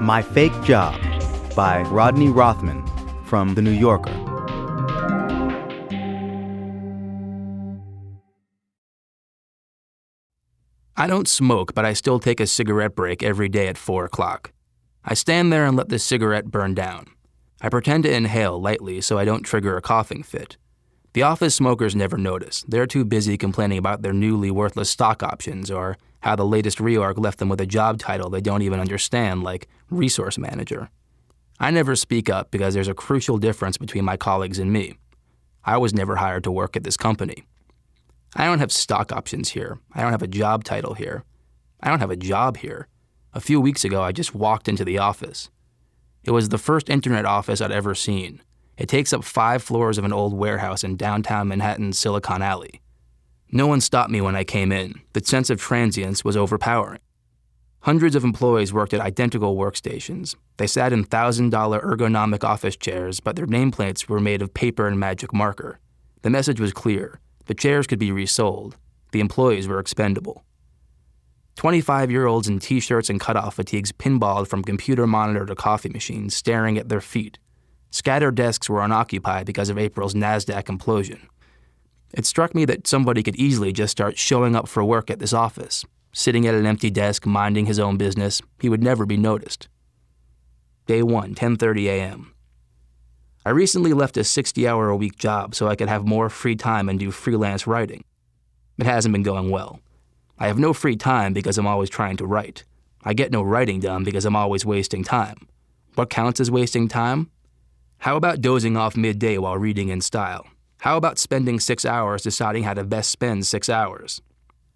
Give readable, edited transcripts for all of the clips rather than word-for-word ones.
My Fake Job by Rodney Rothman from The New Yorker. I don't smoke, but I still take a cigarette break every day at 4 o'clock. I stand there and let the cigarette burn down. I pretend to inhale lightly so I don't trigger a coughing fit. The office smokers never notice. They're too busy complaining about their newly worthless stock options or how the latest reorg left them with a job title they don't even understand, like resource manager. I never speak up because there's a crucial difference between my colleagues and me. I was never hired to work at this company. I don't have stock options here. I don't have a job title here. I don't have a job here. A few weeks ago, I just walked into the office. It was the first internet office I'd ever seen. It takes up 5 floors of an old warehouse in downtown Manhattan's Silicon Alley. No one stopped me when I came in. The sense of transience was overpowering. Hundreds of employees worked at identical workstations. They sat in $1,000 ergonomic office chairs, but their nameplates were made of paper and magic marker. The message was clear. The chairs could be resold. The employees were expendable. 25-year-olds in T-shirts and cutoff fatigues pinballed from computer monitor to coffee machines, staring at their feet. Scattered desks were unoccupied because of April's NASDAQ implosion. It struck me that somebody could easily just start showing up for work at this office. Sitting at an empty desk, minding his own business, he would never be noticed. Day 1, 10:30 a.m. I recently left a 60-hour-a-week job so I could have more free time and do freelance writing. It hasn't been going well. I have no free time because I'm always trying to write. I get no writing done because I'm always wasting time. What counts as wasting time? How about dozing off midday while reading in style? How about spending 6 hours deciding how to best spend 6 hours?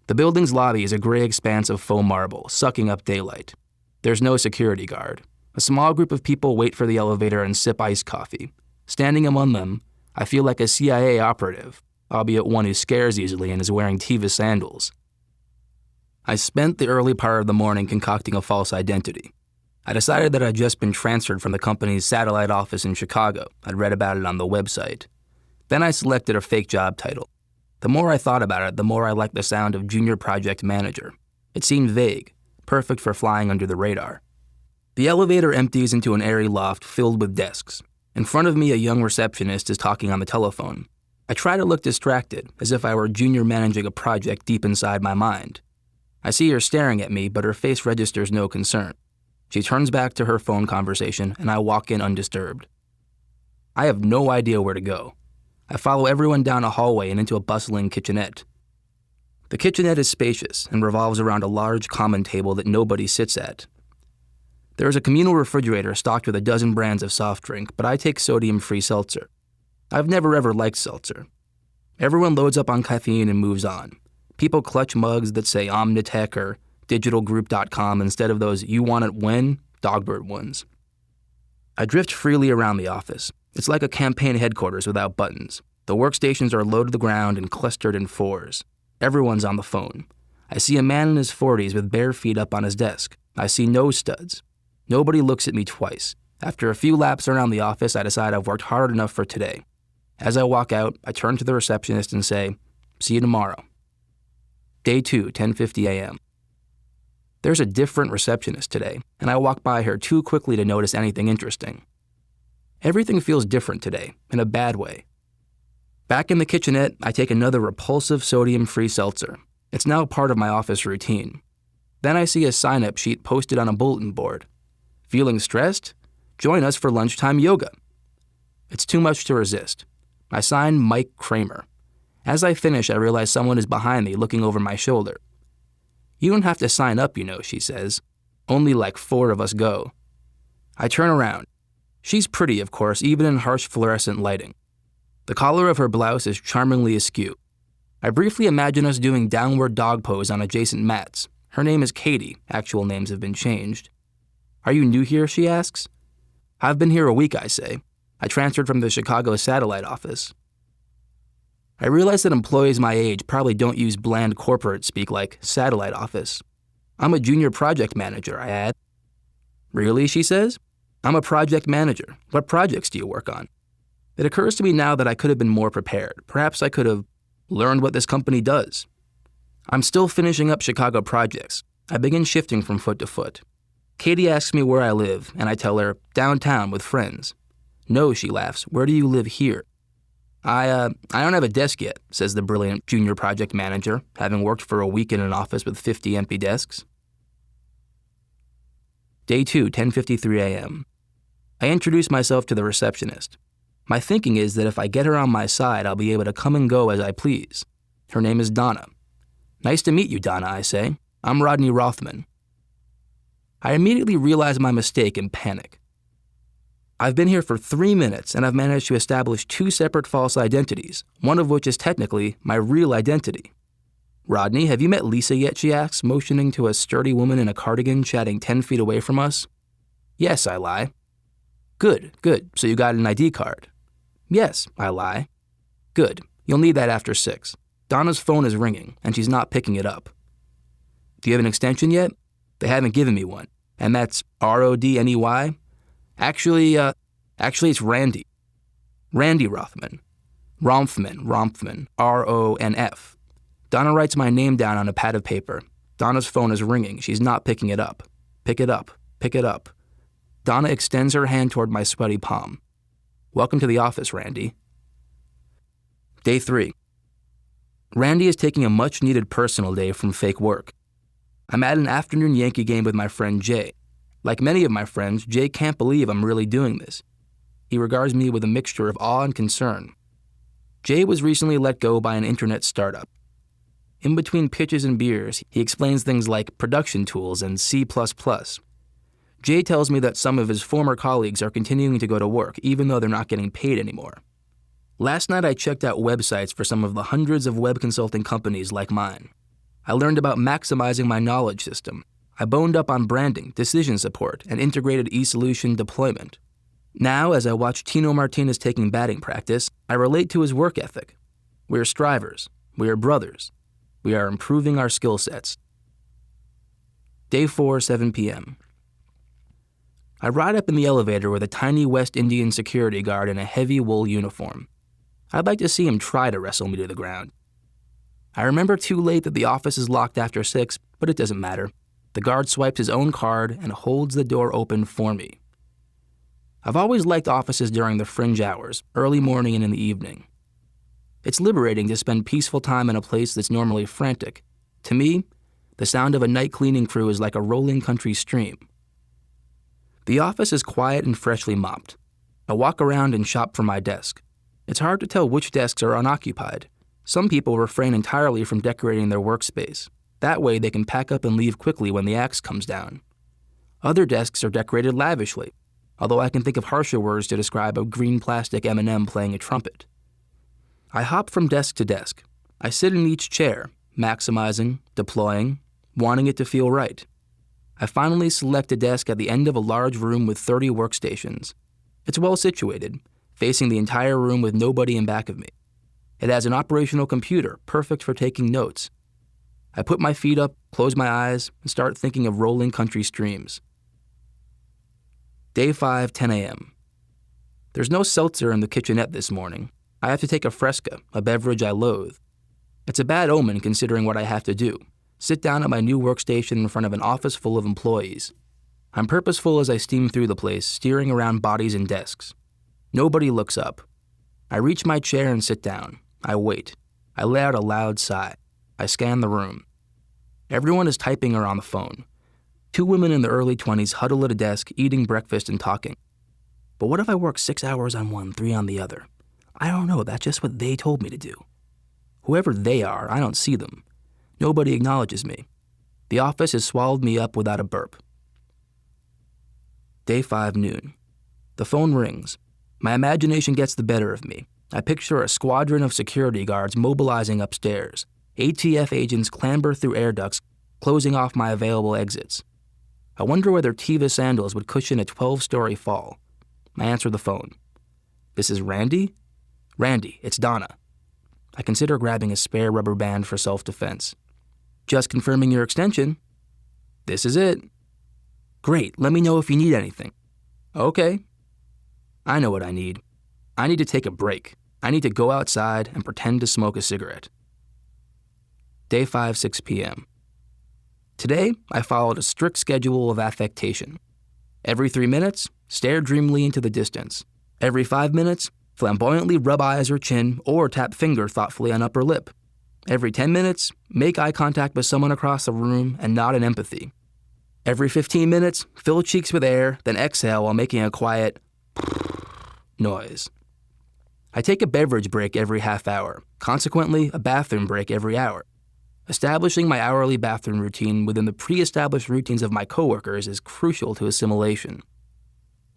The building's lobby is a gray expanse of faux marble, sucking up daylight. There's no security guard. A small group of people wait for the elevator and sip iced coffee. Standing among them, I feel like a CIA operative, albeit one who scares easily and is wearing Teva sandals. I spent the early part of the morning concocting a false identity. I decided that I'd just been transferred from the company's satellite office in Chicago. I'd read about it on the website. Then I selected a fake job title. The more I thought about it, the more I liked the sound of junior project manager. It seemed vague, perfect for flying under the radar. The elevator empties into an airy loft filled with desks. In front of me, a young receptionist is talking on the telephone. I try to look distracted, as if I were junior managing a project deep inside my mind. I see her staring at me, but her face registers no concern. She turns back to her phone conversation, and I walk in undisturbed. I have no idea where to go. I follow everyone down a hallway and into a bustling kitchenette. The kitchenette is spacious and revolves around a large common table that nobody sits at. There is a communal refrigerator stocked with a dozen brands of soft drink, but I take sodium-free seltzer. I've never ever liked seltzer. Everyone loads up on caffeine and moves on. People clutch mugs that say Omnitech or digitalgroup.com instead of those "you want it when" Dogbird ones. I drift freely around the office. It's like a campaign headquarters without buttons. The workstations are low to the ground and clustered in 4s. Everyone's on the phone. I see a man in his 40s with bare feet up on his desk. I see nose studs. Nobody looks at me twice. After a few laps around the office, I decide I've worked hard enough for today. As I walk out, I turn to the receptionist and say, "See you tomorrow." Day 2, 10:50 a.m. There's a different receptionist today, and I walk by her too quickly to notice anything interesting. Everything feels different today, in a bad way. Back in the kitchenette, I take another repulsive sodium-free seltzer. It's now part of my office routine. Then I see a sign-up sheet posted on a bulletin board. Feeling stressed? Join us for lunchtime yoga. It's too much to resist. I sign Mike Kramer. As I finish, I realize someone is behind me looking over my shoulder. "You don't have to sign up, you know," she says. "Only like 4 of us go." I turn around. She's pretty, of course, even in harsh fluorescent lighting. The collar of her blouse is charmingly askew. I briefly imagine us doing downward dog pose on adjacent mats. Her name is Katie. Actual names have been changed. "Are you new here?" she asks. "I've been here a week," I say. "I transferred from the Chicago satellite office." I realize that employees my age probably don't use bland corporate speak like satellite office. "I'm a junior project manager," I add. "Really?" she says. "I'm a project manager. What projects do you work on?" It occurs to me now that I could have been more prepared. Perhaps I could have learned what this company does. I'm still finishing up Chicago projects. I begin shifting from foot to foot. Katie asks me where I live, and I tell her, downtown with friends. No, she laughs, where do you live here? I don't have a desk yet, says the brilliant junior project manager, having worked for a week in an office with 50 empty desks. Day 2, 10:53 a.m. I introduce myself to the receptionist. My thinking is that if I get her on my side, I'll be able to come and go as I please. Her name is Donna. Nice to meet you, Donna, I say. I'm Rodney Rothman. I immediately realize my mistake and panic. I've been here for 3 minutes and I've managed to establish 2 separate false identities, one of which is technically my real identity. Rodney, have you met Lisa yet, she asks, motioning to a sturdy woman in a cardigan chatting 10 feet away from us. Yes, I lie. Good. So you got an ID card? Yes, I lie. Good. You'll need that after 6. Donna's phone is ringing, and she's not picking it up. Do you have an extension yet? They haven't given me one. And that's Rodney? Actually, it's Randy. Randy Rothman. Rothman, R-O-N-F. Donna writes my name down on a pad of paper. Donna's phone is ringing. She's not picking it up. Pick it up. Donna extends her hand toward my sweaty palm. Welcome to the office, Randy. Day 3. Randy is taking a much-needed personal day from fake work. I'm at an afternoon Yankee game with my friend Jay. Like many of my friends, Jay can't believe I'm really doing this. He regards me with a mixture of awe and concern. Jay was recently let go by an internet startup. In between pitches and beers, he explains things like production tools and C++. Jay tells me that some of his former colleagues are continuing to go to work, even though they're not getting paid anymore. Last night I checked out websites for some of the hundreds of web consulting companies like mine. I learned about maximizing my knowledge system. I boned up on branding, decision support, and integrated e-solution deployment. Now, as I watch Tino Martinez taking batting practice, I relate to his work ethic. We are strivers. We are brothers. We are improving our skill sets. Day 4, 7 p.m. I ride up in the elevator with a tiny West Indian security guard in a heavy wool uniform. I'd like to see him try to wrestle me to the ground. I remember too late that the office is locked after 6, but it doesn't matter. The guard swipes his own card and holds the door open for me. I've always liked offices during the fringe hours, early morning and in the evening. It's liberating to spend peaceful time in a place that's normally frantic. To me, the sound of a night cleaning crew is like a rolling country stream. The office is quiet and freshly mopped. I walk around and shop for my desk. It's hard to tell which desks are unoccupied. Some people refrain entirely from decorating their workspace. That way they can pack up and leave quickly when the axe comes down. Other desks are decorated lavishly, although I can think of harsher words to describe a green plastic M&M playing a trumpet. I hop from desk to desk. I sit in each chair, maximizing, deploying, wanting it to feel right. I finally select a desk at the end of a large room with 30 workstations. It's well situated, facing the entire room with nobody in back of me. It has an operational computer, perfect for taking notes. I put my feet up, close my eyes, and start thinking of rolling country streams. Day 5, 10 a.m. There's no seltzer in the kitchenette this morning. I have to take a Fresca, a beverage I loathe. It's a bad omen considering what I have to do. Sit down at my new workstation in front of an office full of employees. I'm purposeful as I steam through the place, steering around bodies and desks. Nobody looks up. I reach my chair and sit down. I wait. I let out a loud sigh. I scan the room. Everyone is typing or on the phone. 2 women in the early 20s huddle at a desk, eating breakfast and talking. But what if I work 6 hours on one, 3 on the other? I don't know, that's just what they told me to do. Whoever they are, I don't see them. Nobody acknowledges me. The office has swallowed me up without a burp. Day 5, noon. The phone rings. My imagination gets the better of me. I picture a squadron of security guards mobilizing upstairs. ATF agents clamber through air ducts, closing off my available exits. I wonder whether Teva sandals would cushion a 12-story fall. I answer the phone. This is Randy? Randy, it's Donna. I consider grabbing a spare rubber band for self-defense. Just confirming your extension. This is it. Great, let me know if you need anything. Okay. I know what I need. I need to take a break. I need to go outside and pretend to smoke a cigarette. Day 5, 6 p.m. Today, I followed a strict schedule of affectation. Every 3 minutes, stare dreamily into the distance. Every 5 minutes, flamboyantly rub eyes or chin or tap finger thoughtfully on upper lip. Every 10 minutes, make eye contact with someone across the room and nod in empathy. Every 15 minutes, fill cheeks with air, then exhale while making a quiet noise. I take a beverage break every half hour, consequently a bathroom break every hour. Establishing my hourly bathroom routine within the pre-established routines of my coworkers is crucial to assimilation.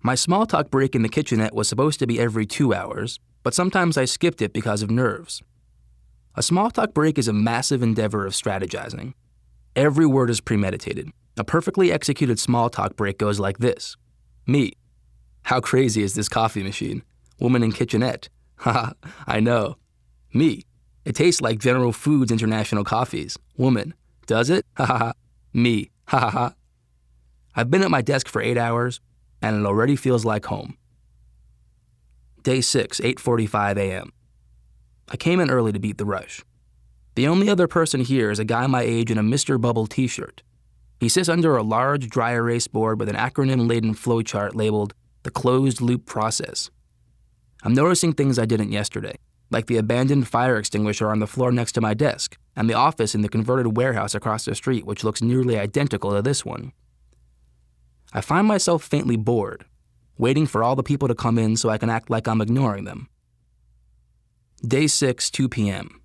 My small talk break in the kitchenette was supposed to be every 2 hours, but sometimes I skipped it because of nerves. A small talk break is a massive endeavor of strategizing. Every word is premeditated. A perfectly executed small talk break goes like this. Me. How crazy is this coffee machine? Woman in kitchenette. Haha, I know. Me. It tastes like General Foods International coffees. Woman. Does it? Ha ha ha. Me. Ha ha ha. I've been at my desk for 8 hours, and it already feels like home. Day 6, 8:45 a.m. I came in early to beat the rush. The only other person here is a guy my age in a Mr. Bubble t-shirt. He sits under a large dry erase board with an acronym-laden flowchart labeled the closed loop process. I'm noticing things I didn't yesterday, like the abandoned fire extinguisher on the floor next to my desk, and the office in the converted warehouse across the street, which looks nearly identical to this one. I find myself faintly bored, waiting for all the people to come in so I can act like I'm ignoring them. Day 6, 2 p.m.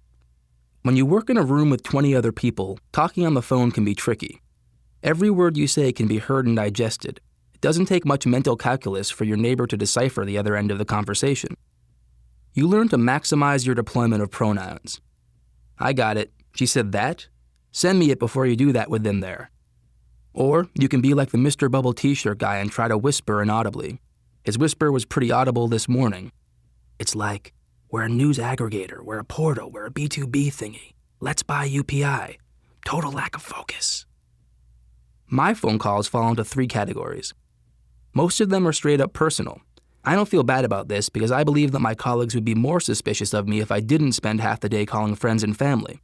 When you work in a room with 20 other people, talking on the phone can be tricky. Every word you say can be heard and digested. It doesn't take much mental calculus for your neighbor to decipher the other end of the conversation. You learn to maximize your deployment of pronouns. I got it. She said that? Send me it before you do that with them there. Or you can be like the Mr. Bubble t-shirt guy and try to whisper inaudibly. His whisper was pretty audible this morning. It's like, we're a news aggregator, we're a portal, we're a B2B thingy. Let's buy UPI. Total lack of focus. My phone calls fall into 3 categories. Most of them are straight up personal. I don't feel bad about this because I believe that my colleagues would be more suspicious of me if I didn't spend half the day calling friends and family.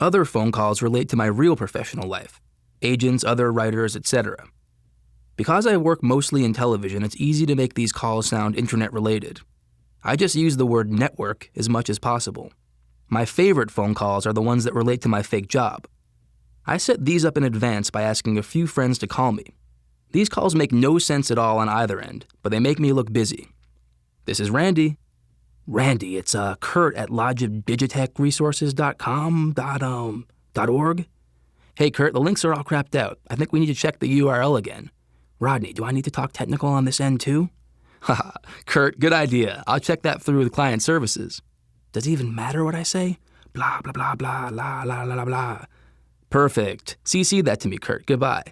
Other phone calls relate to my real professional life, agents, other writers, etc. Because I work mostly in television, it's easy to make these calls sound internet-related. I just use the word network as much as possible. My favorite phone calls are the ones that relate to my fake job. I set these up in advance by asking a few friends to call me. These calls make no sense at all on either end, but they make me look busy. This is Randy. Randy, it's Kurt at logicdigitechresources.com.org. Hey Kurt, the links are all crapped out. I think we need to check the URL again. Rodney, do I need to talk technical on this end too? Haha, Kurt, good idea. I'll check that through with client services. Does it even matter what I say? Blah, blah, blah, blah, blah, blah, blah, blah. Perfect. CC that to me, Kurt. Goodbye.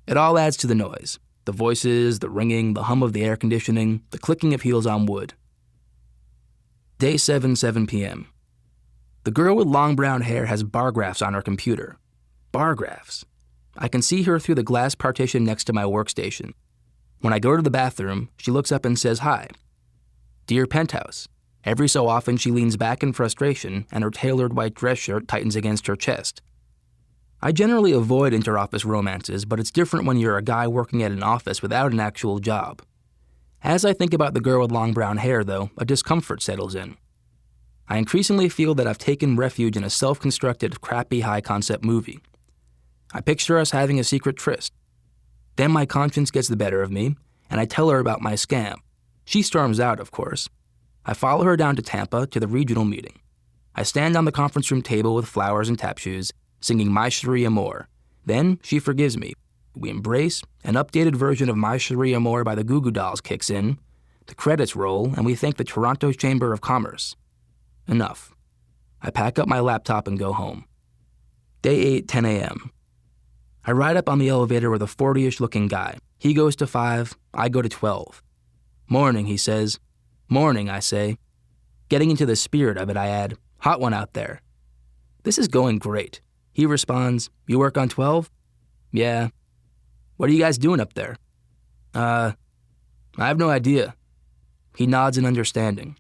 It all adds to the noise. The voices, the ringing, the hum of the air conditioning, the clicking of heels on wood. Day 7, 7 p.m. The girl with long brown hair has bar graphs on her computer. Bar graphs. I can see her through the glass partition next to my workstation. When I go to the bathroom, she looks up and says hi. Dear Penthouse. Every so often she leans back in frustration and her tailored white dress shirt tightens against her chest. I generally avoid interoffice romances, but it's different when you're a guy working at an office without an actual job. As I think about the girl with long brown hair, though, a discomfort settles in. I increasingly feel that I've taken refuge in a self-constructed, crappy, high-concept movie. I picture us having a secret tryst. Then my conscience gets the better of me, and I tell her about my scam. She storms out, of course. I follow her down to Tampa to the regional meeting. I stand on the conference room table with flowers and tap shoes, singing My Cherie Amour. Then she forgives me. We embrace, an updated version of My Cherie Amour by the Goo Goo Dolls kicks in, the credits roll, and we thank the Toronto Chamber of Commerce. Enough. I pack up my laptop and go home. Day 8, 10 a.m. I ride up on the elevator with a 40-ish looking guy. He goes to 5, I go to 12. Morning, he says. Morning, I say. Getting into the spirit of it, I add, hot one out there. This is going great. He responds, you work on 12? Yeah. What are you guys doing up there? I have no idea. He nods in understanding.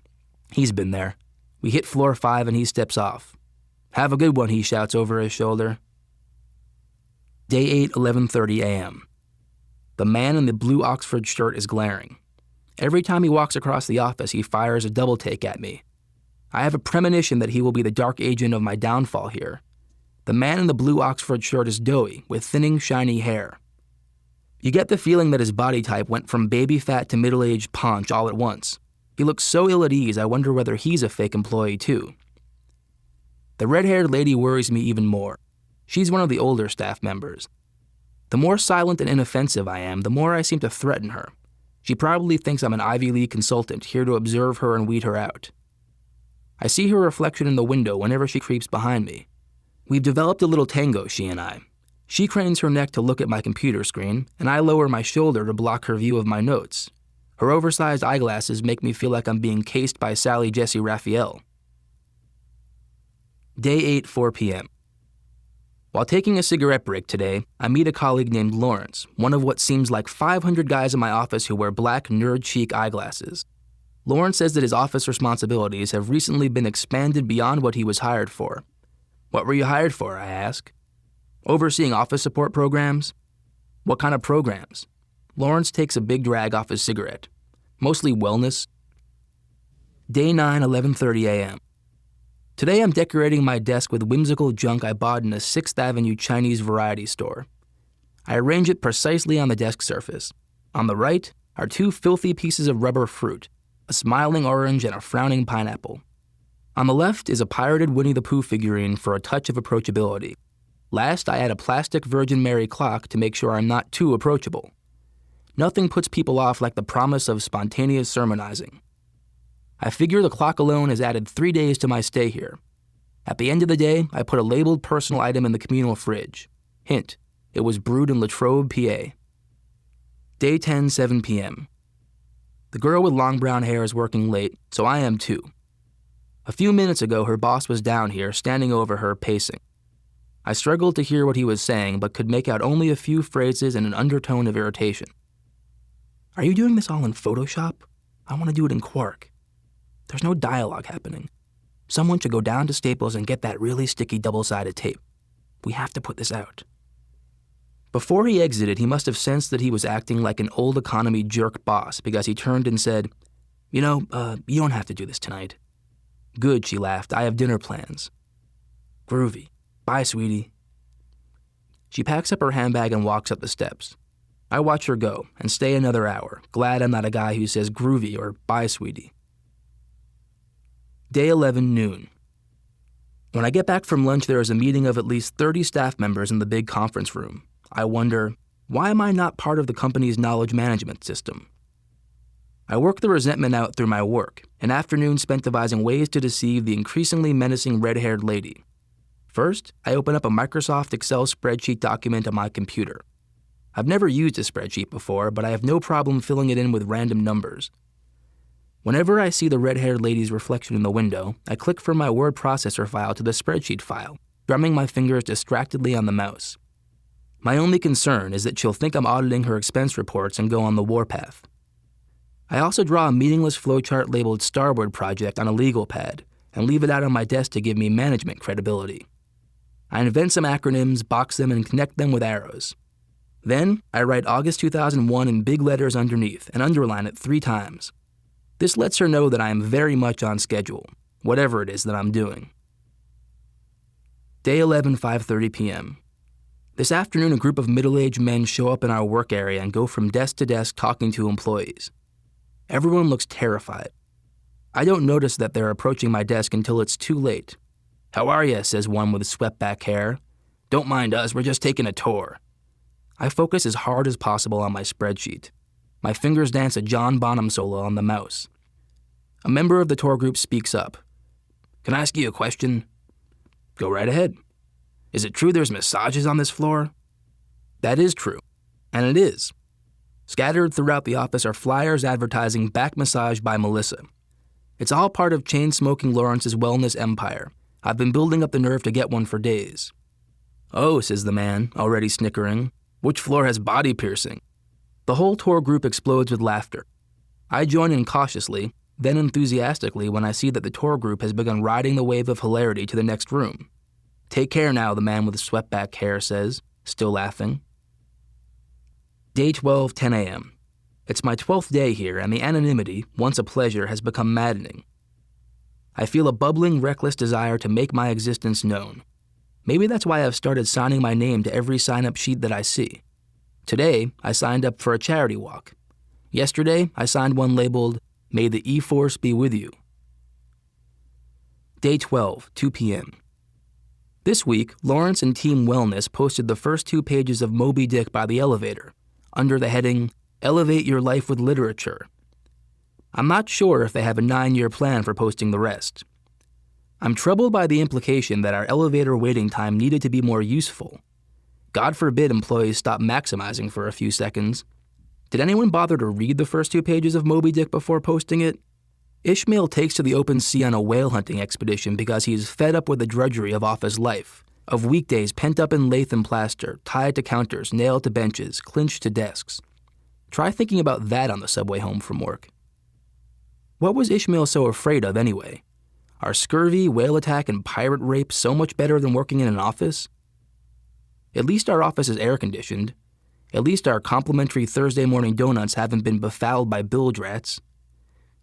He's been there. We hit floor 5 and he steps off. Have a good one, he shouts over his shoulder. Day 8, 11:30 a.m. The man in the blue Oxford shirt is glaring. Every time he walks across the office, he fires a double take at me. I have a premonition that he will be the dark agent of my downfall here. The man in the blue Oxford shirt is doughy, with thinning, shiny hair. You get the feeling that his body type went from baby fat to middle-aged paunch all at once. He looks so ill at ease, I wonder whether he's a fake employee too. The red-haired lady worries me even more. She's one of the older staff members. The more silent and inoffensive I am, the more I seem to threaten her. She probably thinks I'm an Ivy League consultant here to observe her and weed her out. I see her reflection in the window whenever she creeps behind me. We've developed a little tango, she and I. She cranes her neck to look at my computer screen, and I lower my shoulder to block her view of my notes. Her oversized eyeglasses make me feel like I'm being cased by Sally Jesse Raphael. Day 8, 4 p.m. While taking a cigarette break today, I meet a colleague named Lawrence, one of what seems like 500 guys in my office who wear black nerd-chic eyeglasses. Lawrence says that his office responsibilities have recently been expanded beyond what he was hired for. What were you hired for, I ask. Overseeing office support programs? What kind of programs? Lawrence takes a big drag off his cigarette. Mostly wellness. Day 9, 11:30 a.m. Today I'm decorating my desk with whimsical junk I bought in a 6th Avenue Chinese variety store. I arrange it precisely on the desk surface. On the right are 2 filthy pieces of rubber fruit, a smiling orange and a frowning pineapple. On the left is a pirated Winnie the Pooh figurine for a touch of approachability. Last, I add a plastic Virgin Mary clock to make sure I'm not too approachable. Nothing puts people off like the promise of spontaneous sermonizing. I figure the clock alone has added 3 days to my stay here. At the end of the day, I put a labeled personal item in the communal fridge. Hint, it was brewed in Latrobe, PA. Day 10, 7 p.m. The girl with long brown hair is working late, so I am too. A few minutes ago, her boss was down here, standing over her, pacing. I struggled to hear what he was saying, but could make out only a few phrases and an undertone of irritation. Are you doing this all in Photoshop? I want to do it in Quark. There's no dialogue happening. Someone should go down to Staples and get that really sticky double-sided tape. We have to put this out. Before he exited, he must have sensed that he was acting like an old economy jerk boss because he turned and said, you don't have to do this tonight. Good, she laughed. I have dinner plans. Groovy. Bye, sweetie. She packs up her handbag and walks up the steps. I watch her go and stay another hour, glad I'm not a guy who says groovy or bye, sweetie. Day 11, noon. When I get back from lunch, there is a meeting of at least 30 staff members in the big conference room. I wonder, why am I not part of the company's knowledge management system? I work the resentment out through my work, an afternoon spent devising ways to deceive the increasingly menacing red-haired lady. First, I open up a Microsoft Excel spreadsheet document on my computer. I've never used a spreadsheet before, but I have no problem filling it in with random numbers. Whenever I see the red-haired lady's reflection in the window, I click from my word processor file to the spreadsheet file, drumming my fingers distractedly on the mouse. My only concern is that she'll think I'm auditing her expense reports and go on the warpath. I also draw a meaningless flowchart labeled Starboard Project on a legal pad and leave it out on my desk to give me management credibility. I invent some acronyms, box them, and connect them with arrows. Then, I write August 2001 in big letters underneath and underline it 3 times. This lets her know that I am very much on schedule, whatever it is that I'm doing. Day 11, 5:30 p.m. This afternoon, a group of middle-aged men show up in our work area and go from desk to desk talking to employees. Everyone looks terrified. I don't notice that they're approaching my desk until it's too late. "How are ya?" says one with swept-back hair. "Don't mind us, we're just taking a tour." I focus as hard as possible on my spreadsheet. My fingers dance a John Bonham solo on the mouse. A member of the tour group speaks up. "Can I ask you a question?" "Go right ahead." "Is it true there's massages on this floor?" That is true, and it is. Scattered throughout the office are flyers advertising back massage by Melissa. It's all part of chain-smoking Lawrence's wellness empire. I've been building up the nerve to get one for days. "Oh," says the man, already snickering. "Which floor has body piercing?" The whole tour group explodes with laughter. I join in cautiously, then enthusiastically when I see that the tour group has begun riding the wave of hilarity to the next room. "Take care now," the man with the swept-back hair says. Still laughing. Day 12, 10 a.m. It's my 12th day here, and the anonymity, once a pleasure, has become maddening. I feel a bubbling, reckless desire to make my existence known. Maybe that's why I've started signing my name to every sign-up sheet that I see. Today, I signed up for a charity walk. Yesterday, I signed one labeled, "May the E-Force be with you." Day 12, 2 p.m. This week, Lawrence and Team Wellness posted the first 2 pages of Moby Dick by the elevator, under the heading, "Elevate Your Life with Literature." I'm not sure if they have a 9-year plan for posting the rest. I'm troubled by the implication that our elevator waiting time needed to be more useful. God forbid employees stop maximizing for a few seconds. Did anyone bother to read the first 2 pages of Moby Dick before posting it? Ishmael takes to the open sea on a whale hunting expedition because he is fed up with the drudgery of office life, of weekdays pent up in lath and plaster, tied to counters, nailed to benches, clinched to desks. Try thinking about that on the subway home from work. What was Ishmael so afraid of anyway? Are scurvy, whale attack, and pirate rape so much better than working in an office? At least our office is air-conditioned. At least our complimentary Thursday morning donuts haven't been befouled by bilge rats.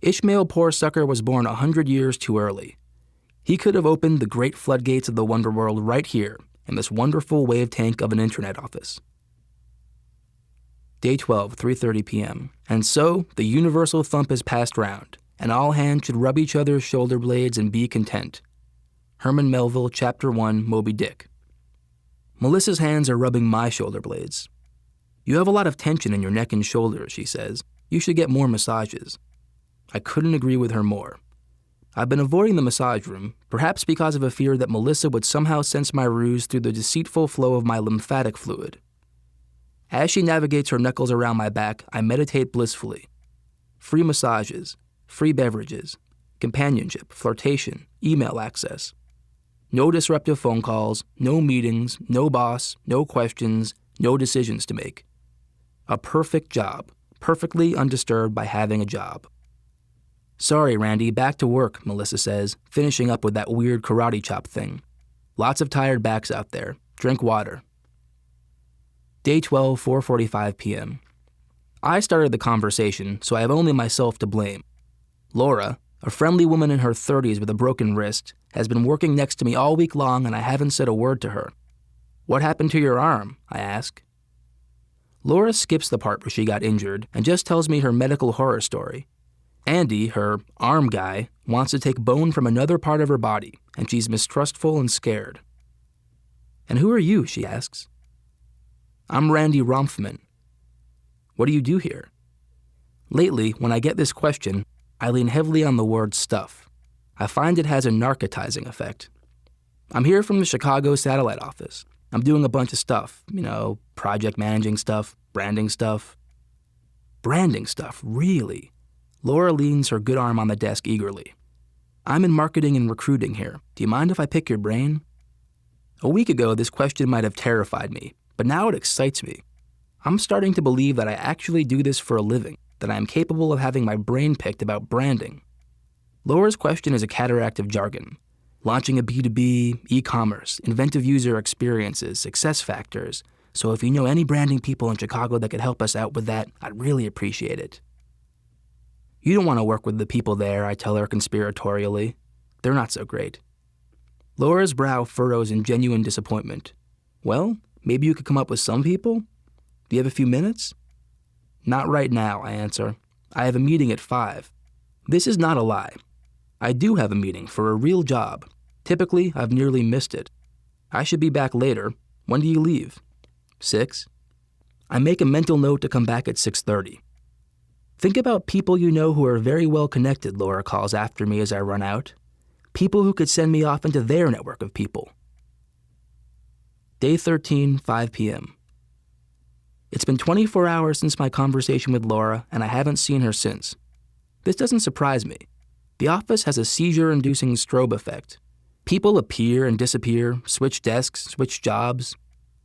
Ishmael, poor sucker, was born 100 years too early. He could have opened the great floodgates of the wonder world right here in this wonderful wave tank of an internet office. Day 12, 3:30 p.m. And so, the universal thump is passed round, and all hands should rub each other's shoulder blades and be content. Herman Melville, Chapter 1, Moby Dick. Melissa's hands are rubbing my shoulder blades. "You have a lot of tension in your neck and shoulders," she says. "You should get more massages." I couldn't agree with her more. I've been avoiding the massage room, perhaps because of a fear that Melissa would somehow sense my ruse through the deceitful flow of my lymphatic fluid. As she navigates her knuckles around my back, I meditate blissfully. Free massages, free beverages, companionship, flirtation, email access. No disruptive phone calls, no meetings, no boss, no questions, no decisions to make. A perfect job, perfectly undisturbed by having a job. "Sorry, Randy, back to work," Melissa says, finishing up with that weird karate chop thing. "Lots of tired backs out there. Drink water." Day 12, 4:45 p.m. I started the conversation, so I have only myself to blame. Laura, a friendly woman in her 30s with a broken wrist, has been working next to me all week long and I haven't said a word to her. "What happened to your arm?" I ask. Laura skips the part where she got injured and just tells me her medical horror story. Andy, her arm guy, wants to take bone from another part of her body, and she's mistrustful and scared. "And who are you?" she asks. "I'm Randy Rothman." "What do you do here?" Lately, when I get this question, I lean heavily on the word stuff. I find it has a narcotizing effect. "I'm here from the Chicago satellite office. I'm doing a bunch of stuff, project managing stuff, branding stuff." Branding stuff, really? Laura leans her good arm on the desk eagerly. "I'm in marketing and recruiting here. Do you mind if I pick your brain?" A week ago, this question might have terrified me, but now it excites me. I'm starting to believe that I actually do this for a living, that I am capable of having my brain picked about branding. Laura's question is a cataract of jargon. Launching a B2B, e-commerce, inventive user experiences, success factors. So if you know any branding people in Chicago that could help us out with that, I'd really appreciate it. "You don't want to work with the people there," I tell her conspiratorially. "They're not so great." Laura's brow furrows in genuine disappointment. "Well, maybe you could come up with some people? Do you have a few minutes?" "Not right now," I answer. "I have a meeting at 5. This is not a lie. I do have a meeting for a real job. Typically, I've nearly missed it. I should be back later. When do you leave? 6? I make a mental note to come back at 6:30. "Think about people you know who are very well connected," Laura calls after me as I run out. "People who could send me off into their network of people." Day 13, 5 p.m. It's been 24 hours since my conversation with Laura, and I haven't seen her since. This doesn't surprise me. The office has a seizure-inducing strobe effect. People appear and disappear, switch desks, switch jobs.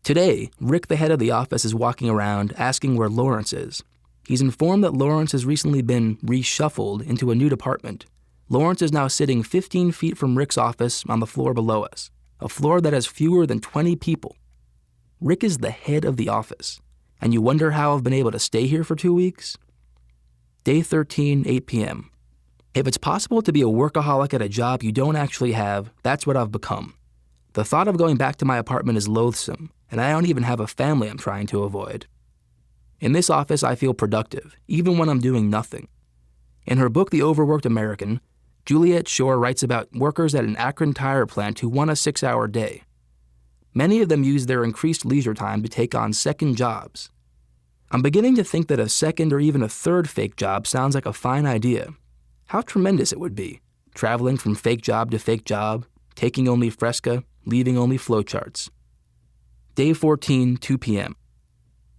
Today, Rick, the head of the office, is walking around asking where Lawrence is. He's informed that Lawrence has recently been reshuffled into a new department. Lawrence is now sitting 15 feet from Rick's office on the floor below us, a floor that has fewer than 20 people. Rick is the head of the office, and you wonder how I've been able to stay here for 2 weeks? Day 13, 8 p.m. If it's possible to be a workaholic at a job you don't actually have, that's what I've become. The thought of going back to my apartment is loathsome, and I don't even have a family I'm trying to avoid. In this office, I feel productive, even when I'm doing nothing. In her book, The Overworked American, Juliet Shore writes about workers at an Akron tire plant who want a 6-hour day. Many of them use their increased leisure time to take on second jobs. I'm beginning to think that a second or even a third fake job sounds like a fine idea. How tremendous it would be, traveling from fake job to fake job, taking only Fresca, leaving only flowcharts. Day 14, 2 p.m.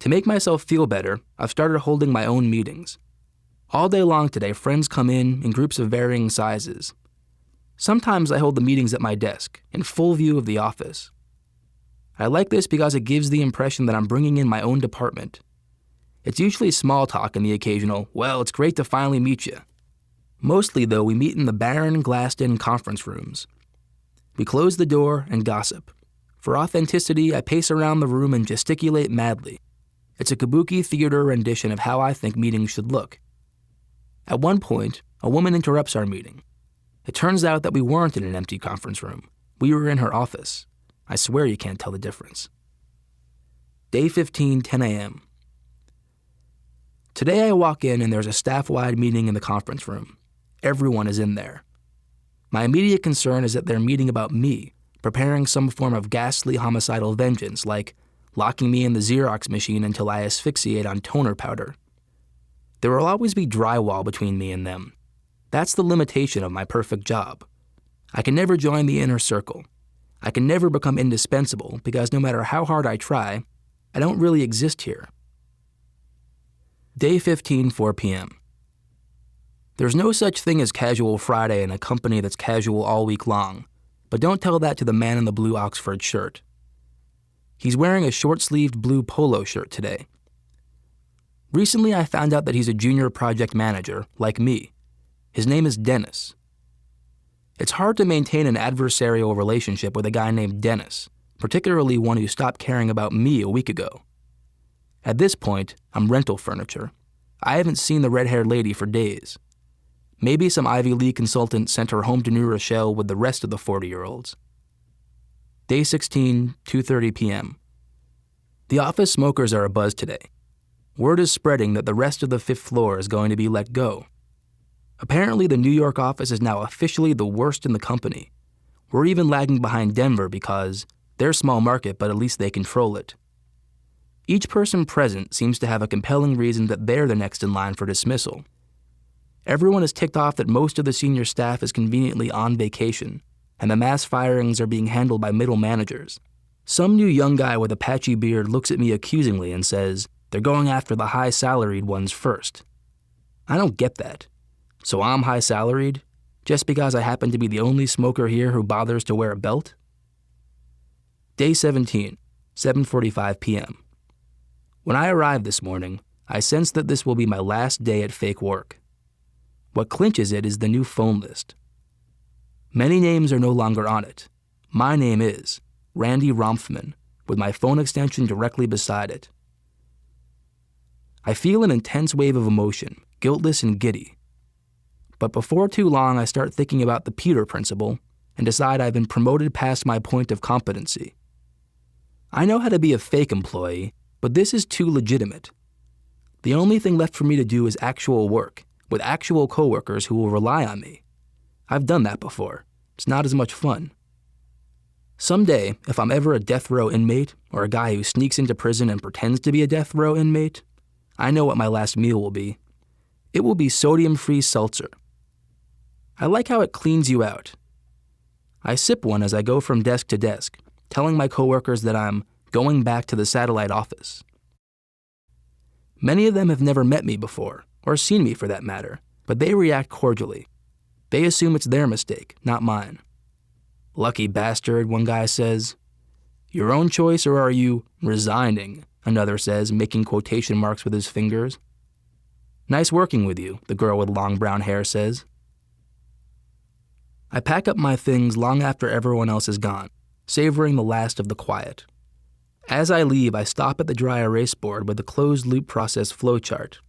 To make myself feel better, I've started holding my own meetings. All day long today, friends come in groups of varying sizes. Sometimes I hold the meetings at my desk, in full view of the office. I like this because it gives the impression that I'm bringing in my own department. It's usually small talk and the occasional, well, it's great to finally meet you. Mostly, though, we meet in the barren, glassed-in conference rooms. We close the door and gossip. For authenticity, I pace around the room and gesticulate madly. It's a kabuki theater rendition of how I think meetings should look. At one point, a woman interrupts our meeting. It turns out that we weren't in an empty conference room. We were in her office. I swear you can't tell the difference. Day 15, 10 a.m. Today I walk in and there's a staff-wide meeting in the conference room. Everyone is in there. My immediate concern is that they're meeting about me, preparing some form of ghastly homicidal vengeance, like locking me in the Xerox machine until I asphyxiate on toner powder. There will always be drywall between me and them. That's the limitation of my perfect job. I can never join the inner circle. I can never become indispensable because no matter how hard I try, I don't really exist here. Day 15, 4 p.m. There's no such thing as casual Friday in a company that's casual all week long, but don't tell that to the man in the blue Oxford shirt. He's wearing a short-sleeved blue polo shirt today. Recently, I found out that he's a junior project manager, like me. His name is Dennis. It's hard to maintain an adversarial relationship with a guy named Dennis, particularly one who stopped caring about me a week ago. At this point, I'm rental furniture. I haven't seen the red-haired lady for days. Maybe some Ivy League consultant sent her home to New Rochelle with the rest of the 40-year-olds. Day 16, 2:30 p.m. The office smokers are abuzz today. Word is spreading that the rest of the 5th floor is going to be let go. Apparently, the New York office is now officially the worst in the company. We're even lagging behind Denver because they're small market, but at least they control it. Each person present seems to have a compelling reason that they're the next in line for dismissal. Everyone is ticked off that most of the senior staff is conveniently on vacation, and the mass firings are being handled by middle managers. Some new young guy with a patchy beard looks at me accusingly and says, they're going after the high-salaried ones first. I don't get that. So I'm high-salaried, just because I happen to be the only smoker here who bothers to wear a belt? Day 17, 7:45 p.m. When I arrived this morning, I sensed that this will be my last day at fake work. What clinches it is the new phone list. Many names are no longer on it. My name is Randy Rothman, with my phone extension directly beside it. I feel an intense wave of emotion, guiltless and giddy. But before too long, I start thinking about the Peter principle and decide I've been promoted past my point of competency. I know how to be a fake employee, but this is too legitimate. The only thing left for me to do is actual work, with actual coworkers who will rely on me. I've done that before. It's not as much fun. Someday, if I'm ever a death row inmate, or a guy who sneaks into prison and pretends to be a death row inmate, I know what my last meal will be. It will be sodium-free seltzer. I like how it cleans you out. I sip one as I go from desk to desk, telling my coworkers that I'm going back to the satellite office. Many of them have never met me before, or seen me for that matter, but they react cordially. They assume it's their mistake, not mine. Lucky bastard, one guy says. Your own choice, or are you resigning? Another says, making quotation marks with his fingers. Nice working with you, the girl with long brown hair says. I pack up my things long after everyone else is gone, savoring the last of the quiet. As I leave, I stop at the dry erase board with the closed-loop process flowchart.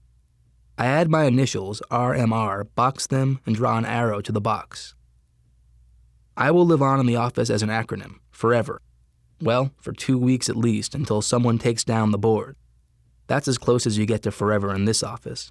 I add my initials, RMR, box them, and draw an arrow to the box. I will live on in the office as an acronym, forever. Well, for 2 weeks at least, until someone takes down the board. That's as close as you get to forever in this office.